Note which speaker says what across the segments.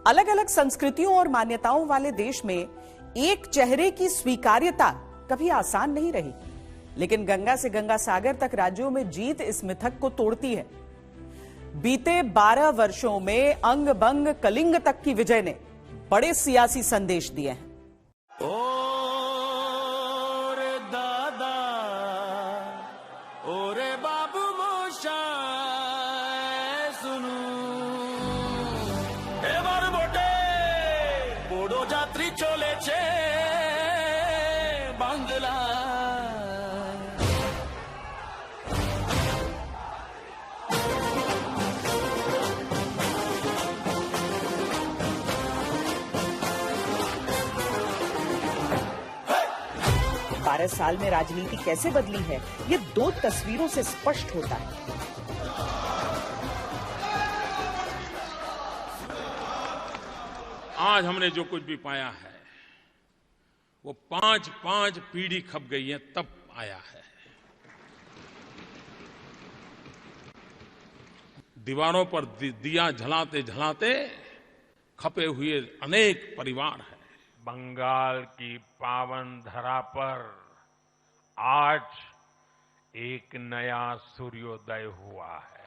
Speaker 1: अलग अलग संस्कृतियों और मान्यताओं वाले देश में एक चेहरे की स्वीकार्यता कभी आसान नहीं रही, लेकिन गंगा से गंगा सागर तक राज्यों में जीत इस मिथक को तोड़ती है। बीते 12 वर्षों में अंग बंग कलिंग तक की विजय ने बड़े सियासी संदेश दिए हैं।
Speaker 2: ओरे दादा ओरे बाबू मोशा सुनु एबार बोटे बोडो यात्री चलेছে बांग्ला।
Speaker 1: बारह साल में राजनीति कैसे बदली है, ये दो तस्वीरों से स्पष्ट होता है।
Speaker 3: आज हमने जो कुछ भी पाया है वो पांच पीढ़ी खप गई है तब आया है। दीवारों पर दिया जलाते जलाते खपे हुए अनेक परिवार हैं।
Speaker 4: बंगाल की पावन धरा पर आज एक नया सूर्योदय हुआ है।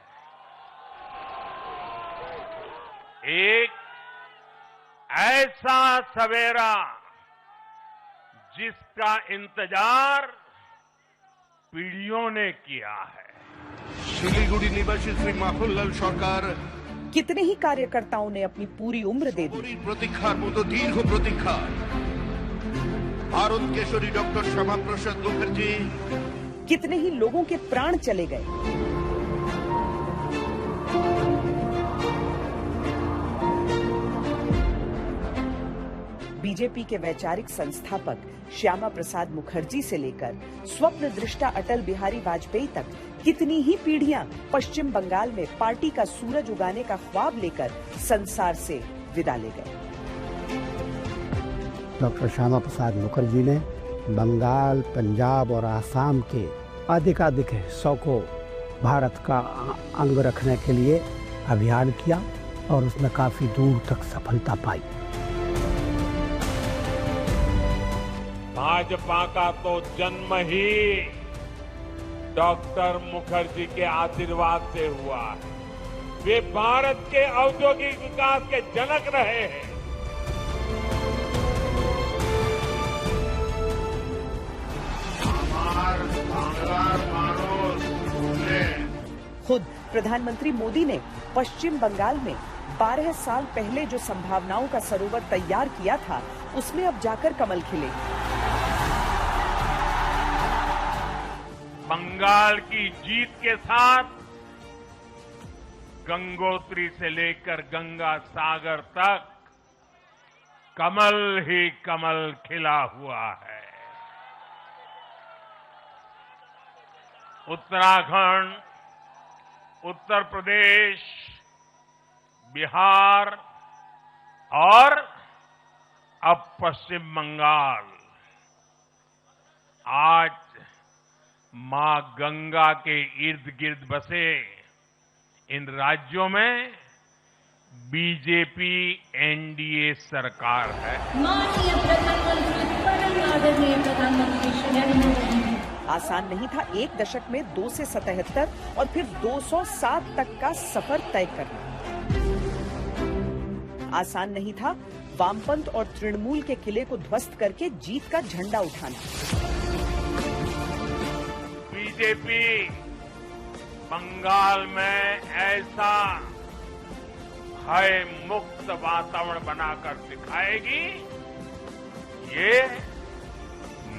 Speaker 4: एक ऐसा सवेरा जिसका इंतजार पीढ़ियों ने किया है।
Speaker 5: শিলিগুড়ি নিবাসী শ্রী মাখনলাল সরকার
Speaker 1: कितने ही कार्यकर्ताओं ने अपनी पूरी उम्र दे दी।
Speaker 5: প্রতীক্ষার মতো দীর্ঘ প্রতীক্ষা। ভারত কেশরী ডক্টর শ্যামাপ্রসাদ মুখার্জি।
Speaker 1: कितने ही लोगों के प्राण चले गए। बीजेपी के वैचारिक संस्थापक श्यामा प्रसाद मुखर्जी से लेकर स्वप्न दृष्टा अटल बिहारी वाजपेयी तक कितनी ही पीढ़ियां पश्चिम बंगाल में पार्टी का सूरज उगाने का ख्वाब लेकर संसार से विदा ले गए।
Speaker 6: डॉक्टर श्यामा प्रसाद मुखर्जी ने बंगाल, पंजाब और आसाम के अधिकाधिक हिस्सों को भारत का अंग रखने के लिए अभियान किया और उसमें काफी दूर तक सफलता पाई।
Speaker 4: भाजपा का तो जन्म ही डॉक्टर मुखर्जी के आशीर्वाद से हुआ है। वे भारत के औद्योगिक विकास के जनक रहे हैं।
Speaker 1: खुद प्रधानमंत्री मोदी ने पश्चिम बंगाल में 12 साल पहले जो संभावनाओं का सरोवर तैयार किया था, उसमें अब जाकर कमल खिले।
Speaker 4: बंगाल की जीत के साथ गंगोत्री से लेकर गंगा सागर तक कमल ही कमल खिला हुआ है। उत्तराखंड, उत्तर प्रदेश, बिहार और अब पश्चिम बंगाल आज मां गंगा के इर्द गिर्द बसे इन राज्यों में बीजेपी एनडीए सरकार है।
Speaker 1: आसान नहीं था एक दशक में 2 से 77 और फिर 207 तक का सफर तय करना। आसान नहीं था वामपंथ और तृणमूल के किले को ध्वस्त करके जीत का झंडा उठाना।
Speaker 4: बीजेपी बंगाल में ऐसा भय मुक्त वातावरण बनाकर दिखाएगी, ये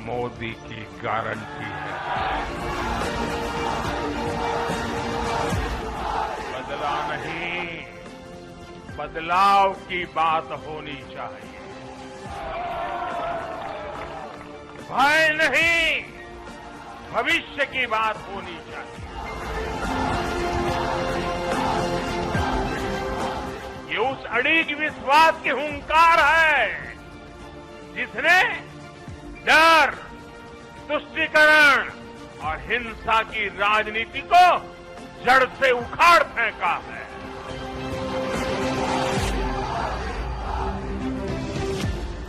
Speaker 4: मोदी की गारंटी है। बदला नहीं, बदलाव की बात होनी चाहिए। भय नहीं, भविष्य की बात होनी चाहिए। ये उस अड़िग विश्वास की हुंकार है जिसने डर, तुष्टीकरण और हिंसा की राजनीति को जड़ से उखाड़ फेंका है।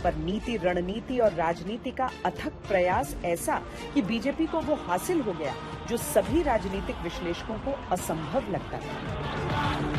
Speaker 1: पर नीति, रणनीति और राजनीति का अथक प्रयास ऐसा कि बीजेपी को वो हासिल हो गया जो सभी राजनीतिक विश्लेषकों को असंभव लगता था।